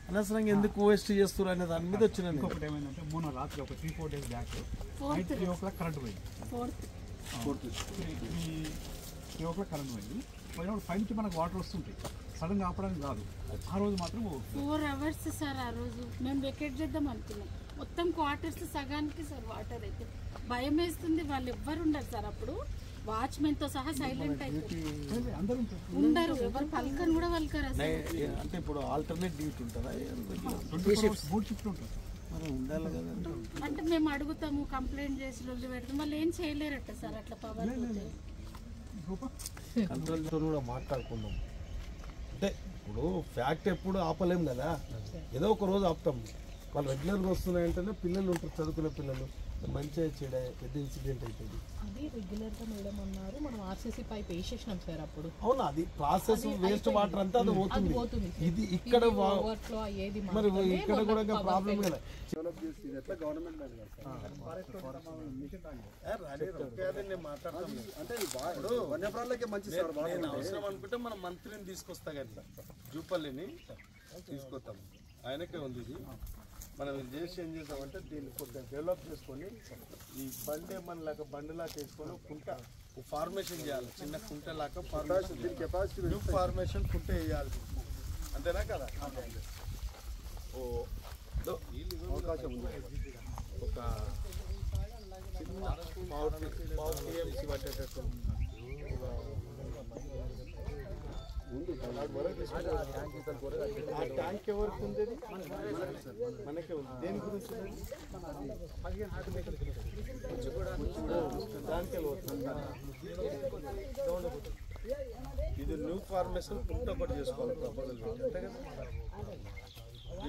అనవసరంగా ఎందుకు వేస్ట్ చేస్తారు అనే దాని మీద వచ్చిన ఇంకొకటి ఏమైందంటే మొన్న రాత్రి ఒక 3-4 days back night 3 o'clock current పోయింది. 3 o'clock కరెంట్ పోయింది. పోయినప్పుడు పైనుంచి మనకు వాటర్ వస్తుంటాయి, సడన్గా ఆపడానికి కాదు. ఆ రోజు మాత్రం 4 hours సార్. ఆ రోజు మేము వెకేట్ చేద్దాం అనుకున్నాం. మొత్తం క్వార్టర్స్ సగానికి సార్ వాటర్ అయితే భయం వేస్తుంది. వాళ్ళు ఎవ్వరు ఉండరు సార్ అప్పుడు, వాచ్మెన్ తో సహా సైలెంట్ అయిపోయి ఉండరు, ఎవరు పలకని కూడా పలకరు అసలు. అంటే ఇప్పుడు ఆల్టర్నేట్ డ్యూటీ ఉంటుందా? 3 shifts ఉంటుంది. ఉండాలి కదా. అంటే మేము అడుగుతాము, కంప్లైంట్ చేసి రోజు పెడతాం, వాళ్ళు ఏం చేయలేరట సార్ అట్లా పవర్ కంట్రోల్ కూడా మాట్లాడుకుందాం. అంటే ఇప్పుడు ఫ్యాక్ట్ ఎప్పుడు ఆపలేం కదా, ఏదో ఒక రోజు ఆపుతాం. వాళ్ళు రెగ్యులర్గా వస్తున్నాయంటేనే పిల్లలు ఉంటారు, చదువుకునే పిల్లలు, మంచిగా చెడ పెద్ద ఇన్సిడెంట్ అవుతుంది. అది రెగ్యులర్గా మేడం అన్నారు, మనం ఆర్సీసీ పైప్ వేసేసినాం సార్ అప్పుడు. అవునా, అది ప్రాసెస్ వేస్ట్ వాటర్ అంతా అది పోతుంది. ఇది ఇక్కడ మరి ఇక్కడ కూడా ప్రాబ్లం కదా. అవసరం అనుకుంటే మనం మంత్రిని తీసుకొస్తా కదా, జూపల్లిని తీసుకొస్తాం. ఆయనకే ఉంది ఇది. మనం చేసి ఏం చేద్దామంటే దీన్ని కొద్దిగా డెవలప్ చేసుకొని ఈ బండి మనలాగా బండిలాగా వేసుకొని కుంట ఫార్మేషన్ చేయాలి, చిన్న కుంటలాగా ఫార్మేషన్ కుంట వేయాలి. అంతేనా కదా? అవకాశం ఉంది. ఒక చిన్న పావు టీఎంసీ పట్టేటట్టు ఆ ట్యాంక్ ఎవరికి ఉంది? మనకే ఉంది. దేని గురించి? ఇది న్యూ ఫార్మేషన్ కుంట ఒకటి చేసుకోవాలి ప్రపోజల్, అంతే కదా.